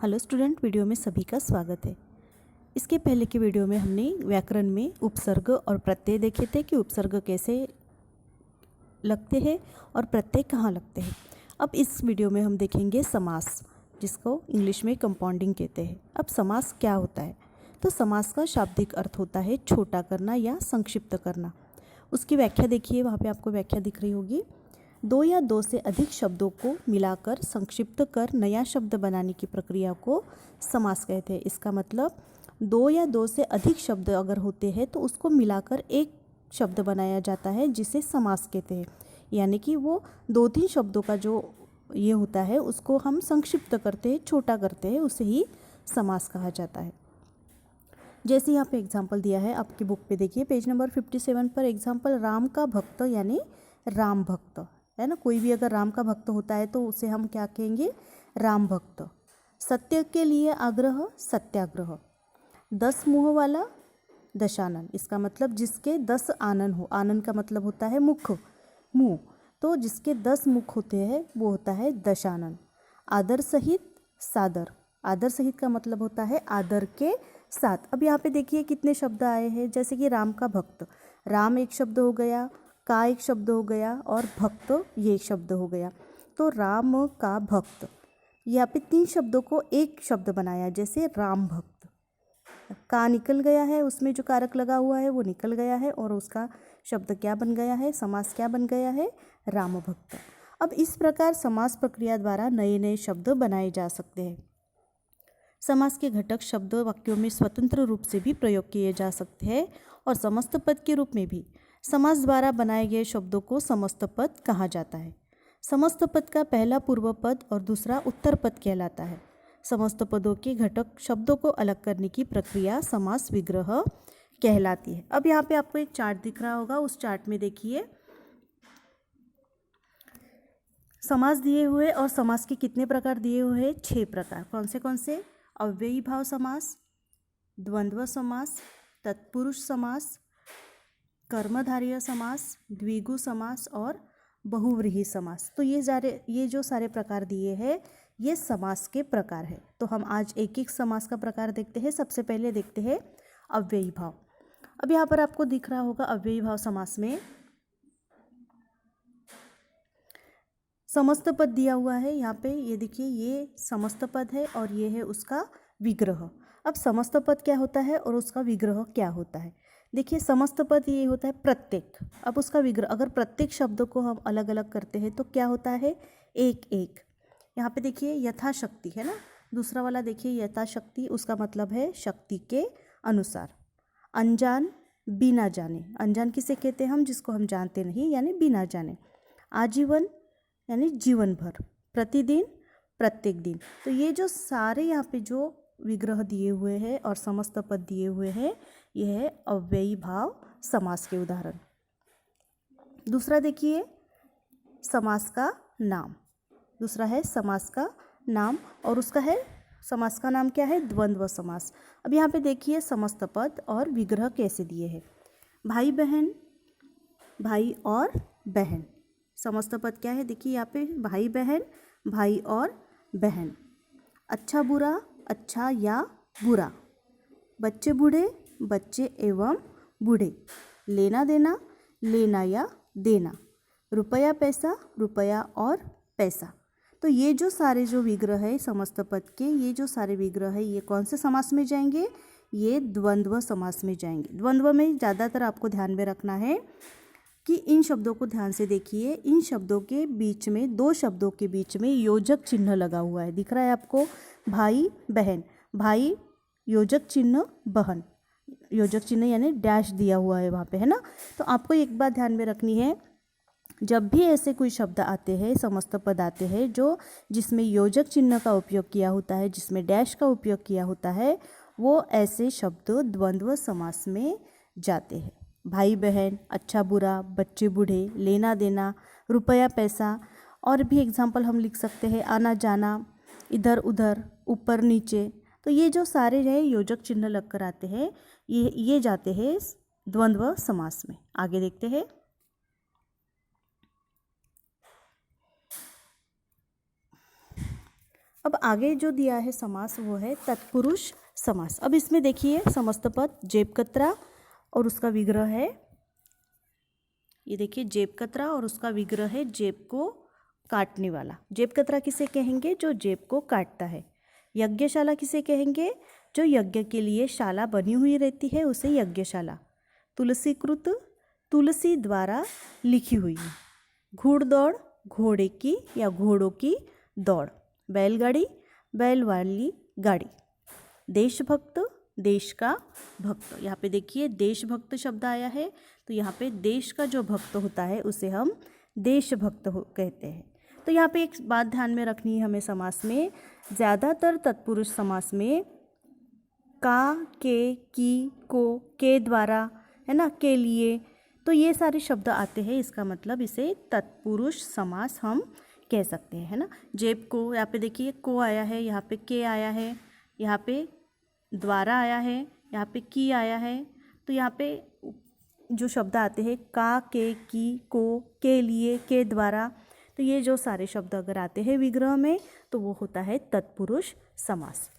Hello student, video में सभी का स्वागत है। इसके पहले के वीडियो में हमने व्याकरण में उपसर्ग और प्रत्यय देखे थे कि उपसर्ग कैसे लगते हैं और प्रत्यय कहाँ लगते हैं। अब इस वीडियो में हम देखेंगे समास, जिसको इंग्लिश में कंपाउंडिंग कहते हैं। अब समास क्या होता है? तो समास का शाब्दिक अर्थ होता है छोटा करना या संक्षिप्त करना। उसकी व्याख्या देखिए, वहाँ पे आपको व्याख्या दिख रही होगी। दो या दो से अधिक शब्दों को मिलाकर संक्षिप्त कर नया शब्द बनाने की प्रक्रिया को समास कहते हैं। इसका मतलब दो या दो से अधिक शब्द अगर होते हैं तो उसको मिलाकर एक शब्द बनाया जाता है, जिसे समास कहते हैं। यानी कि वो दो तीन शब्दों का जो ये होता है उसको हम संक्षिप्त करते हैं, छोटा करते हैं, उसे ही समास कहा जाता है। जैसे यहाँ पे एग्जाम्पल दिया है आपकी बुक पे, देखिए पेज नंबर 57 पर एग्जाम्पल, राम का भक्त यानी राम भक्त है ना। कोई भी अगर राम का भक्त होता है तो उसे हम क्या कहेंगे? राम भक्त। सत्य के लिए आग्रह, सत्याग्रह। 10 मुँह वाला, दशानन। इसका मतलब जिसके 10 आनन हो। आनन का मतलब होता है मुख, मुँह। तो जिसके 10 मुख होते हैं वो होता है दशानन। आदर सहित, सादर। आदर सहित का मतलब होता है आदर के साथ। अब यहाँ पे देखिए कितने शब्द आए हैं। जैसे कि राम का भक्त, राम एक शब्द हो गया, का एक शब्द हो गया और भक्त ये एक शब्द हो गया। तो राम का भक्त, यहाँ पे 3 शब्दों को एक शब्द बनाया। जैसे राम भक्त, का निकल गया है, उसमें जो कारक लगा हुआ है वो निकल गया है और उसका शब्द क्या बन गया है? समास क्या बन गया है? राम भक्त। अब इस प्रकार समास प्रक्रिया द्वारा नए नए शब्द बनाए जा सकते हैं। समास के घटक शब्द वाक्यों में स्वतंत्र रूप से भी प्रयोग किए जा सकते हैं और समस्त पद के रूप में भी। समास द्वारा बनाए गए शब्दों को समस्त पद कहा जाता है। समस्त पद का पहला पूर्व पद और दूसरा उत्तर पद कहलाता है। समस्त पदों के घटक शब्दों को अलग करने की प्रक्रिया समास विग्रह कहलाती है। अब यहाँ पे आपको एक चार्ट दिख रहा होगा, उस चार्ट में देखिए समास दिए हुए और समास के कितने प्रकार दिए हुए हैं? 6 प्रकार। कौन से? अव्ययी भाव समास, द्वंद्व समास, तत्पुरुष समास, कर्मधारय समास, द्विगु समास और बहुव्रीहि समास। तो ये जो सारे प्रकार दिए हैं ये समास के प्रकार है। तो हम आज एक एक समास का प्रकार देखते हैं। सबसे पहले देखते हैं अव्ययी भाव। अब यहाँ पर आपको दिख रहा होगा अव्ययी भाव समास में समस्त पद दिया हुआ है। यहाँ पे ये देखिए, ये समस्त पद है और ये है उसका विग्रह। अब समस्त पद क्या होता है और उसका विग्रह क्या होता है? देखिए, समस्त पद ये होता है प्रत्येक। अब उसका विग्रह, अगर प्रत्येक शब्द को हम अलग अलग करते हैं तो क्या होता है? एक एक। यहाँ पे देखिए यथाशक्ति है ना, दूसरा वाला देखिए यथाशक्ति, उसका मतलब है शक्ति के अनुसार। अनजान, बिना जाने। अनजान किसे कहते हैं हम? जिसको हम जानते नहीं, यानी बिना जाने। आजीवन यानी जीवन भर। प्रतिदिन, प्रत्येक दिन। तो ये जो सारे यहाँ पे जो विग्रह दिए हुए हैं और समस्त पद दिए हुए हैं, यह है अव्ययी भाव समास के उदाहरण। दूसरा देखिए समास का नाम। दूसरा है समास का नाम और उसका है, समास का नाम क्या है? द्वंद्व समास। अब यहाँ पे देखिए समस्त पद और विग्रह कैसे दिए हैं। भाई बहन, भाई और बहन। समस्त पद क्या है? देखिए यहाँ पे भाई बहन, भाई और बहन। अच्छा बुरा, अच्छा या बुरा। बच्चे बूढ़े, बच्चे एवं बूढ़े। लेना देना, लेना या देना। रुपया पैसा, रुपया और पैसा। तो ये जो सारे जो विग्रह है समस्त पद के, ये जो सारे विग्रह है ये कौन से समास में जाएंगे? ये द्वंद्व समास में जाएंगे। द्वंद्व में ज़्यादातर आपको ध्यान में रखना है कि इन शब्दों को ध्यान से देखिए। इन शब्दों के बीच में, दो शब्दों के बीच में योजक चिन्ह लगा हुआ है, दिख रहा है आपको? भाई बहन, भाई योजक चिन्ह, बहन योजक चिन्ह यानी डैश दिया हुआ है वहाँ पे, है ना। तो आपको एक बात ध्यान में रखनी है, जब भी ऐसे कोई शब्द आते हैं, समस्त पद आते हैं जो जिसमें योजक चिन्ह का उपयोग किया होता है, जिसमें डैश का उपयोग किया होता है, वो ऐसे शब्द द्वंद्व समास में जाते हैं। भाई बहन, अच्छा बुरा, बच्चे बूढ़े, लेना देना, रुपया पैसा। और भी एग्जाम्पल हम लिख सकते हैं, आना जाना, इधर उधर, ऊपर नीचे। तो ये जो सारे हैं योजक चिन्ह लग कर आते हैं, ये जाते हैं द्वंद्व समास में। आगे देखते हैं। अब आगे जो दिया है समास वो है तत्पुरुष समास। अब इसमें देखिए समस्त पद जेबकतरा और उसका विग्रह है, ये देखिए जेबकतरा और उसका विग्रह है जेब को काटने वाला। जेबकतरा किसे कहेंगे? जो जेब को काटता है। यज्ञशाला किसे कहेंगे? जो यज्ञ के लिए शाला बनी हुई रहती है उसे यज्ञशाला। तुलसीकृत, तुलसी द्वारा लिखी हुई। घुड़दौड़, घोड़े की या घोड़ों की दौड़। बैलगाड़ी, बैल वाली गाड़ी। देशभक्त, देश का भक्त। यहाँ पे देखिए देशभक्त शब्द आया है, तो यहाँ पे देश का जो भक्त होता है उसे हम देशभक्त कहते हैं। तो यहाँ पे एक बात ध्यान में रखनी है हमें समास में, ज़्यादातर तत्पुरुष समास में का, के, की, को, के द्वारा, है ना, के लिए, तो ये सारे शब्द आते हैं। इसका मतलब इसे तत्पुरुष समास हम कह सकते हैं, है ना। जेब को, यहाँ पे देखिए को आया है, यहाँ पे के आया है, यहाँ पे द्वारा आया है, यहाँ पे की आया है। तो यहाँ पे जो शब्द आते हैं का, के, की, को, के लिए, के द्वारा, तो ये जो सारे शब्द अगर आते हैं विग्रह में तो वो होता है तत्पुरुष समास।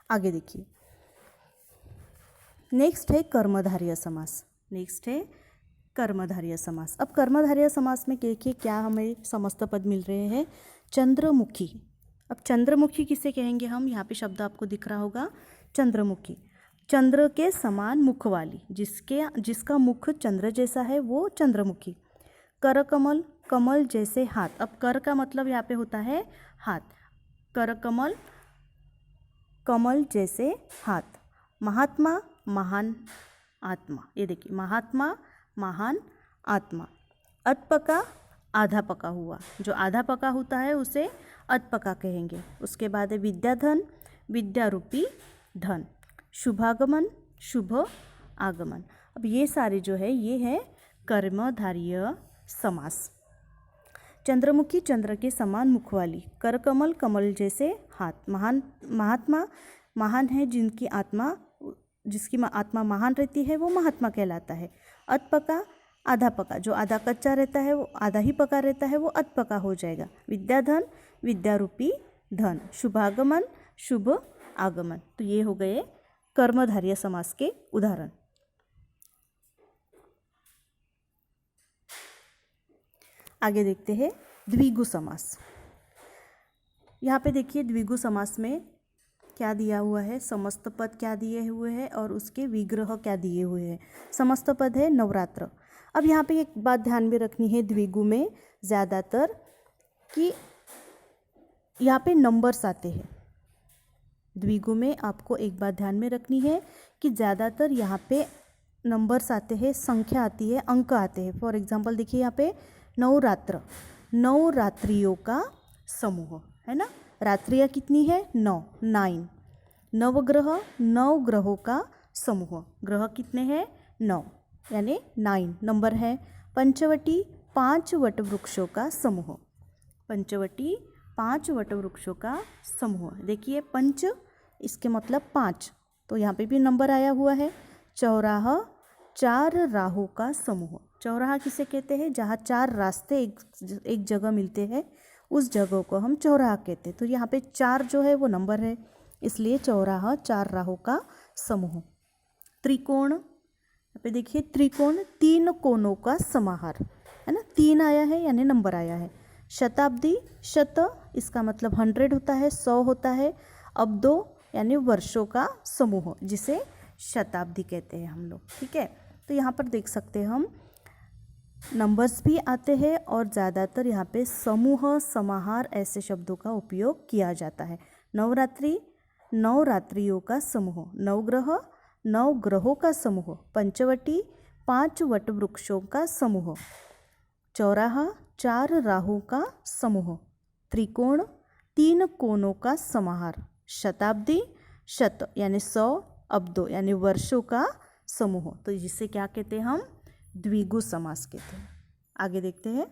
आगे देखिए, नेक्स्ट है कर्मधारय समास। नेक्स्ट है कर्मधारय समास। अब कर्मधारय समास में देखिए क्या हमें समस्त पद मिल रहे हैं। चंद्रमुखी। अब चंद्रमुखी किसे कहेंगे हम? यहाँ पे शब्द आपको दिख रहा होगा चंद्रमुखी। चंद्र के समान मुख वाली, जिसका मुख चंद्र जैसा है वो चंद्रमुखी। करकमल, कमल जैसे हाथ। अब कर का मतलब यहाँ पे होता है हाथ। करकमल, कमल जैसे हाथ। महात्मा, महान आत्मा। ये देखिए महात्मा, महान आत्मा। अधपका, आधा पका हुआ। जो आधा पका होता है उसे अधपका कहेंगे। उसके बाद है विद्याधन, विद्या रूपी धन। शुभागमन, शुभ आगमन। अब ये सारे जो है ये है कर्मधारय समास। चंद्रमुखी, चंद्र के समान मुख वाली। करकमल, कमल जैसे हाथ। महान, महात्मा, महान है जिसकी आत्मा महान रहती है वो महात्मा कहलाता है। अधपका, आधा पका। जो आधा कच्चा रहता है वो आधा ही पका रहता है वो अधपका हो जाएगा। विद्याधन, विद्या रूपी धन। शुभागमन, शुभ आगमन। तो ये हो गए कर्मधारय समास के उदाहरण। आगे देखते हैं द्विगु समास। यहाँ पे देखिए द्विगु समास में क्या दिया हुआ है, समस्त पद क्या दिए हुए हैं और उसके विग्रह क्या दिए हुए हैं। समस्त पद है नवरात्र। अब यहाँ पे एक बात ध्यान में रखनी है द्विगु में ज़्यादातर कि यहाँ पे नंबर्स आते हैं। द्विगु में आपको एक बात ध्यान में रखनी है कि ज़्यादातर यहाँ पे नंबर्स आते हैं, संख्या आती है, अंक आते हैं। फॉर एग्जांपल देखिए यहाँ पे नवरात्र, नवरात्रियों का समूह, है ना। रात्रियाँ कितनी है? 9, 9। नवग्रह, 9 ग्रहों का समूह। ग्रह कितने हैं? 9, यानी 9 नंबर है। पंचवटी, 5 वटवृक्षों का समूह। पंचवटी, 5 वटवृक्षों का समूह। देखिए पंच, इसके मतलब 5, तो यहाँ पे भी नंबर आया हुआ है। चौराहा, 4 राहों का समूह। चौराहा किसे कहते हैं? जहाँ 4 रास्ते एक जगह मिलते हैं उस जगह को हम चौराहा कहते हैं। तो यहाँ पे 4 जो है वो नंबर है, इसलिए चौराहा, 4 राहों का समूह। त्रिकोण, यहाँ पे देखिए त्रिकोण, 3 कोनों का समाहार, है ना। 3 आया है यानी नंबर आया है। शताब्दी, शत इसका मतलब 100 होता है, 100 होता है। अब्दो यानी वर्षों का समूह, जिसे शताब्दी कहते हैं हम लोग, ठीक है। तो यहाँ पर देख सकते हैं हम नंबर्स भी आते हैं और ज़्यादातर यहाँ पे समूह, समाहार ऐसे शब्दों का उपयोग किया जाता है। नवरात्रि, नवरात्रियों का समूह। नवग्रह, 9 ग्रहों का समूह। पंचवटी, 5 वटवृक्षों का समूह। चौराहा, 4 राहों का समूह। त्रिकोण, 3 कोनों का समाहार। शताब्दी, शत यानी 100, अब्दो यानी वर्षों का समूह। तो जिसे क्या कहते हैं हम? द्विगु समास कहते हैं। आगे देखते हैं।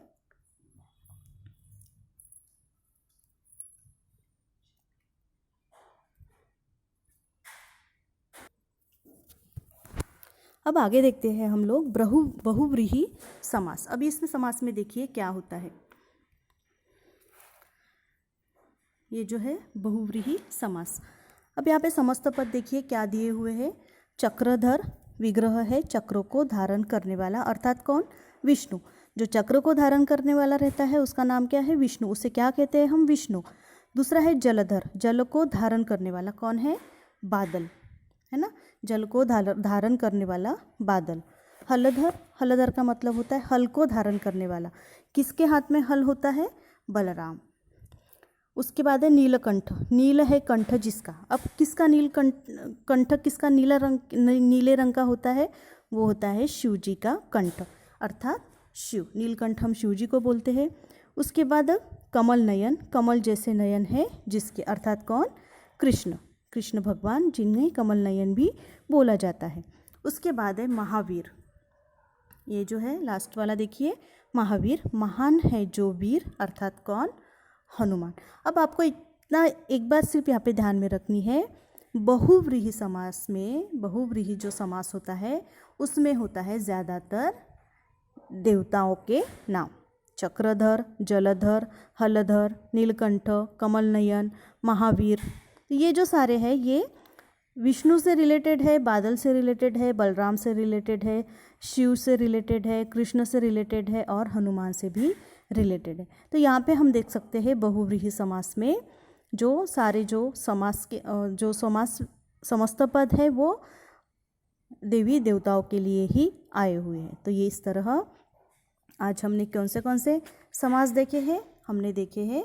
अब आगे देखते हैं हम लोग बहुव्रीहि समास। अभी इसमें समास में देखिए क्या होता है। ये जो है बहुव्रीहि समास। अब यहाँ पे समस्त पद देखिए क्या दिए हुए हैं। चक्रधर विग्रह है, चक्रों को धारण करने वाला, अर्थात कौन? विष्णु। जो चक्र को धारण करने वाला रहता है उसका नाम क्या है? विष्णु। उसे क्या कहते हैं हम? विष्णु। दूसरा है जलधर, जल को धारण करने वाला कौन है? बादल, है ना, जल को धारण करने वाला बादल। हलधर, हलधर का मतलब होता है हल को धारण करने वाला। किसके हाथ में हल होता है? बलराम। उसके बाद है नीलकंठ, नील है कंठ जिसका। अब किसका कंठ किसका नीले रंग का होता है? वो होता है शिव जी का कंठ, अर्थात शिव। नीलकंठ हम शिव जी को बोलते हैं। उसके बाद कमल नयन, कमल जैसे नयन है जिसके, अर्थात कौन? कृष्ण, कृष्ण भगवान, जिन्हें कमल नयन भी बोला जाता है। उसके बाद है महावीर, ये जो है लास्ट वाला देखिए, महावीर, महान है जो वीर, अर्थात कौन? हनुमान। अब आपको इतना एक बात सिर्फ यहाँ पे ध्यान में रखनी है, बहुव्रीहि समास में, बहुव्रीहि जो समास होता है उसमें होता है ज़्यादातर देवताओं के नाम। चक्रधर, जलधर, हलधर, नीलकंठ, कमल नयन, महावीर, ये जो सारे हैं ये विष्णु से रिलेटेड है, बादल से रिलेटेड है, बलराम से रिलेटेड है, शिव से रिलेटेड है, कृष्ण से रिलेटेड है और हनुमान से भी रिलेटेड है। तो यहाँ पे हम देख सकते हैं बहुव्रीहि समास में जो सारे जो समास के जो समास समस्त पद है वो देवी देवताओं के लिए ही आए हुए हैं। तो ये इस तरह आज हमने कौन से समास देखे हैं? हमने देखे हैं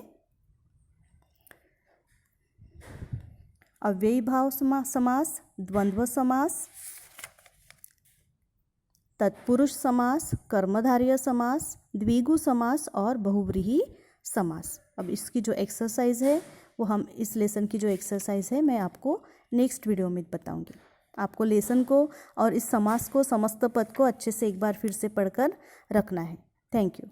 अव्ययी भाव समास, द्वंद्व समास, तत्पुरुष समास, कर्मधारय समास, द्विगु समास और बहुव्रीहि समास। अब इसकी जो एक्सरसाइज है वो हम इस लेसन की जो एक्सरसाइज है मैं आपको नेक्स्ट वीडियो में बताऊंगी। आपको लेसन को और इस समास को, समस्त पद को अच्छे से एक बार फिर से पढ़कर रखना है। Thank you.